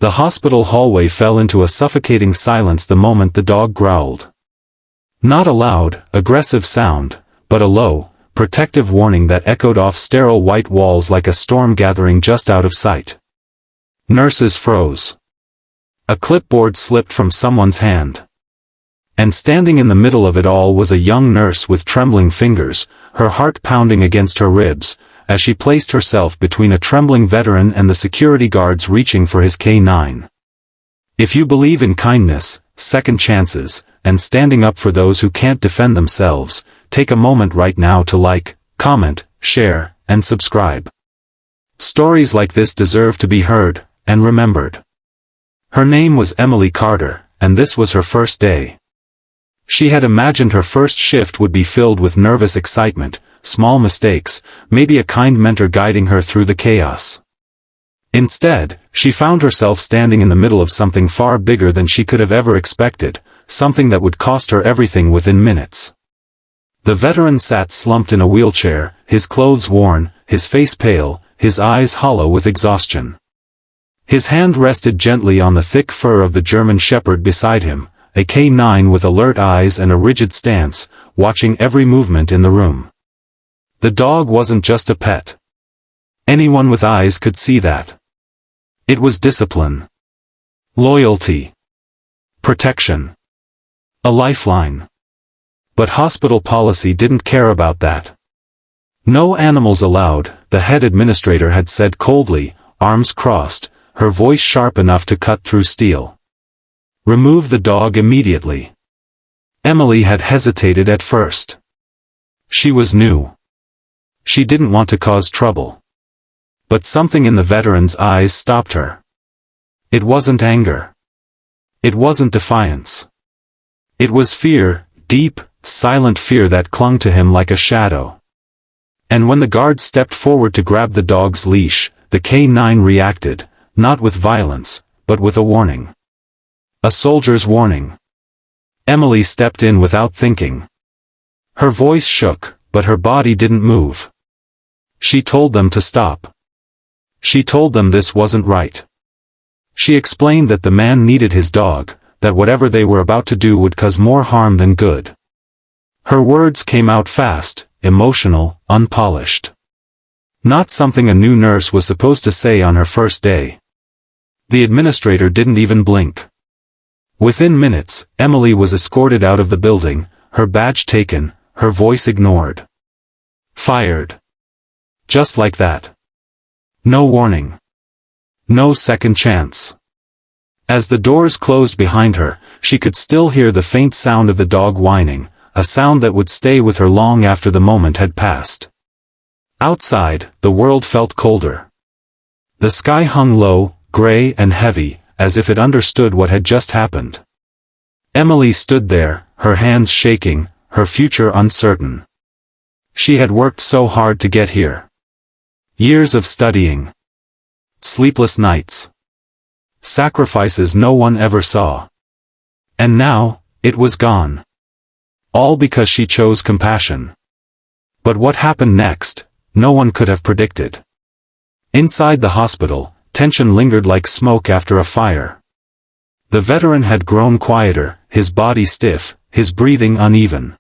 The hospital hallway fell into a suffocating silence the moment the dog growled. Not a loud, aggressive sound, but a low, protective warning that echoed off sterile white walls like a storm gathering just out of sight. Nurses froze. A clipboard slipped from someone's hand. And standing in the middle of it all was a young nurse with trembling fingers, her heart pounding against her ribs, as she placed herself between a trembling veteran and the security guards reaching for his K9. If you believe in kindness, second chances, and standing up for those who can't defend themselves, take a moment right now to like, comment, share, and subscribe. Stories like this deserve to be heard, and remembered. Her name was Emily Carter, and this was her first day. She had imagined her first shift would be filled with nervous excitement, small mistakes, maybe a kind mentor guiding her through the chaos. Instead, she found herself standing in the middle of something far bigger than she could have ever expected, something that would cost her everything within minutes. The veteran sat slumped in a wheelchair, his clothes worn, his face pale, his eyes hollow with exhaustion. His hand rested gently on the thick fur of the German Shepherd beside him, a K9 with alert eyes and a rigid stance, watching every movement in the room. The dog wasn't just a pet. Anyone with eyes could see that. It was discipline. Loyalty. Protection. A lifeline. But hospital policy didn't care about that. No animals allowed, the head administrator had said coldly, arms crossed, her voice sharp enough to cut through steel. Remove the dog immediately. Emily had hesitated at first. She was new. She didn't want to cause trouble. But something in the veteran's eyes stopped her. It wasn't anger. It wasn't defiance. It was fear, deep, silent fear that clung to him like a shadow. And when the guard stepped forward to grab the dog's leash, the K9 reacted, not with violence, but with a warning. A soldier's warning. Emily stepped in without thinking. Her voice shook, but her body didn't move. She told them to stop. She told them this wasn't right. She explained that the man needed his dog, that whatever they were about to do would cause more harm than good. Her words came out fast, emotional, unpolished. Not something a new nurse was supposed to say on her first day. The administrator didn't even blink. Within minutes, Emily was escorted out of the building, her badge taken, her voice ignored. Fired. Just like that. No warning. No second chance. As the doors closed behind her, she could still hear the faint sound of the dog whining, a sound that would stay with her long after the moment had passed. Outside, the world felt colder. The sky hung low, gray and heavy, as if it understood what had just happened. Emily stood there, her hands shaking, her future uncertain. She had worked so hard to get here. Years of studying. Sleepless nights. Sacrifices no one ever saw. And now, it was gone. All because she chose compassion. But what happened next, no one could have predicted. Inside the hospital, tension lingered like smoke after a fire. The veteran had grown quieter, his body stiff, his breathing uneven.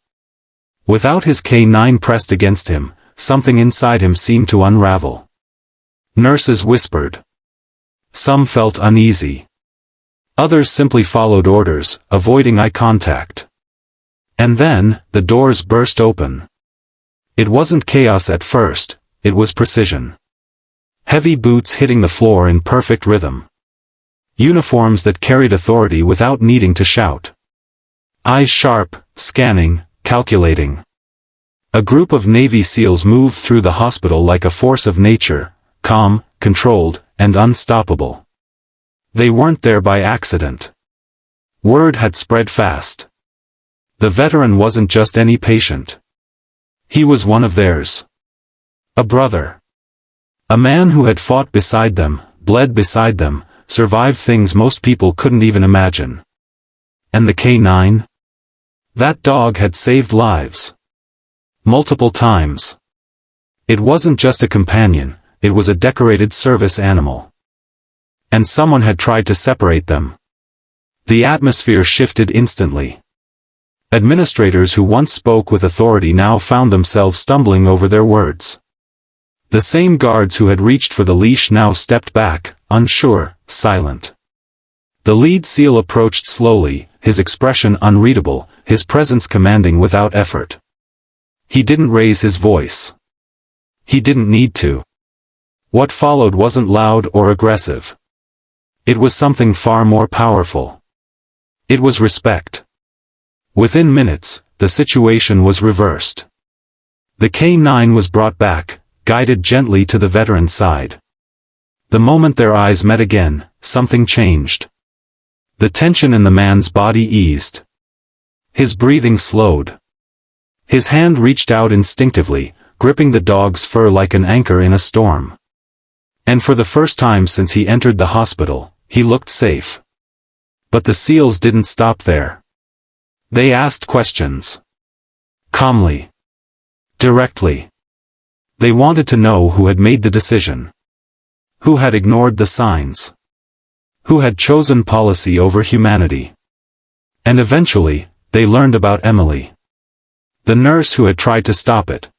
Without his K9 pressed against him, something inside him seemed to unravel. Nurses whispered. Some felt uneasy. Others simply followed orders, avoiding eye contact. And then, the doors burst open. It wasn't chaos at first, it was precision. Heavy boots hitting the floor in perfect rhythm. Uniforms that carried authority without needing to shout. Eyes sharp, scanning, calculating. A group of Navy SEALs moved through the hospital like a force of nature, calm, controlled, and unstoppable. They weren't there by accident. Word had spread fast. The veteran wasn't just any patient. He was one of theirs. A brother. A man who had fought beside them, bled beside them, survived things most people couldn't even imagine. And the K9? That dog had saved lives. Multiple times. It wasn't just a companion, it was a decorated service animal. and someone had tried to separate them. The atmosphere shifted instantly. Administrators who once spoke with authority now found themselves stumbling over their words. The same guards who had reached for the leash now stepped back, unsure, silent. The lead seal approached slowly, his expression unreadable, his presence commanding without effort. He didn't raise his voice. He didn't need to. What followed wasn't loud or aggressive. It was something far more powerful. It was respect. Within minutes, the situation was reversed. The K-9 was brought back, guided gently to the veteran's side. The moment their eyes met again, something changed. The tension in the man's body eased. His breathing slowed. His hand reached out instinctively, gripping the dog's fur like an anchor in a storm. And for the first time since he entered the hospital, he looked safe. But the SEALs didn't stop there. They asked questions. Calmly. Directly. They wanted to know who had made the decision. Who had ignored the signs. Who had chosen policy over humanity. And eventually, they learned about Emily. The nurse who had tried to stop it.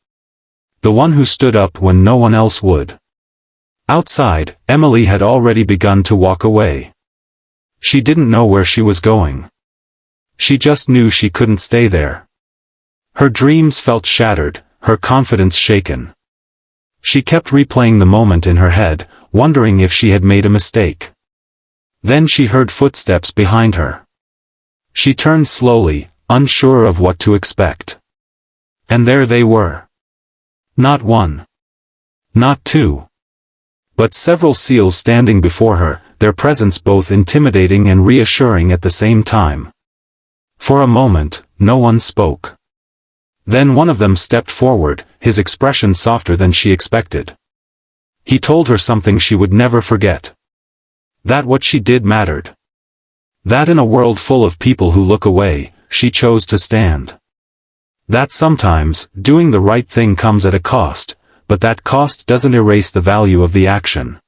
The one who stood up when no one else would. Outside, Emily had already begun to walk away. She didn't know where she was going. She just knew she couldn't stay there. Her dreams felt shattered, her confidence shaken. She kept replaying the moment in her head, wondering if she had made a mistake. Then she heard footsteps behind her. She turned slowly, unsure of what to expect. And there they were. Not one. Not two. But several SEALs standing before her, their presence both intimidating and reassuring at the same time. For a moment, no one spoke. Then one of them stepped forward, his expression softer than she expected. He told her something she would never forget. That what she did mattered. That in a world full of people who look away, she chose to stand. That sometimes, doing the right thing comes at a cost, but that cost doesn't erase the value of the action.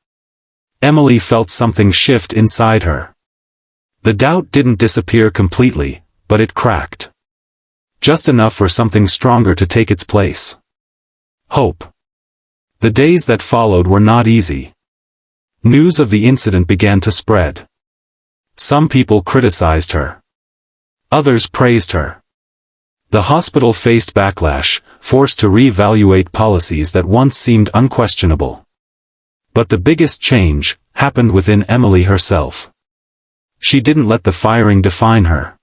Emily felt something shift inside her. The doubt didn't disappear completely, but it cracked. Just enough for something stronger to take its place. Hope. The days that followed were not easy. News of the incident began to spread. Some people criticized her. Others praised her. The hospital faced backlash, forced to reevaluate policies that once seemed unquestionable. But the biggest change happened within Emily herself. She didn't let the firing define her.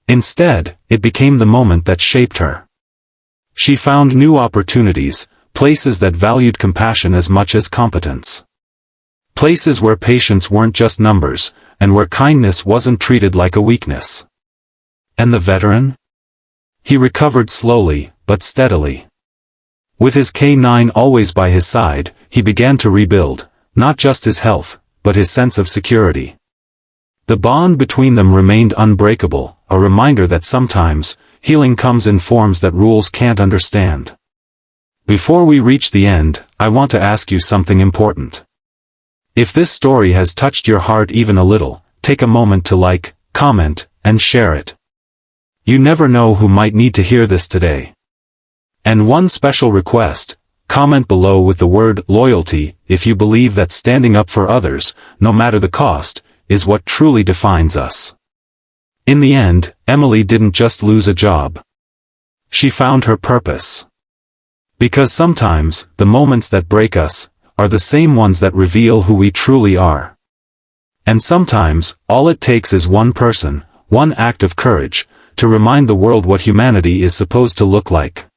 Instead, it became the moment that shaped her. She found new opportunities, places that valued compassion as much as competence. Places where patients weren't just numbers, and where kindness wasn't treated like a weakness. And the veteran? He recovered slowly, but steadily. With his K-9 always by his side, he began to rebuild, not just his health, but his sense of security. The bond between them remained unbreakable, a reminder that sometimes, healing comes in forms that rules can't understand. Before we reach the end, I want to ask you something important. If this story has touched your heart even a little, take a moment to like, comment, and share it. You never know who might need to hear this today. And one special request, comment below with the word loyalty if you believe that standing up for others, no matter the cost, is what truly defines us. In the end, Emily didn't just lose a job. She found her purpose. Because sometimes, the moments that break us, are the same ones that reveal who we truly are. And sometimes, all it takes is one person, one act of courage, to remind the world what humanity is supposed to look like.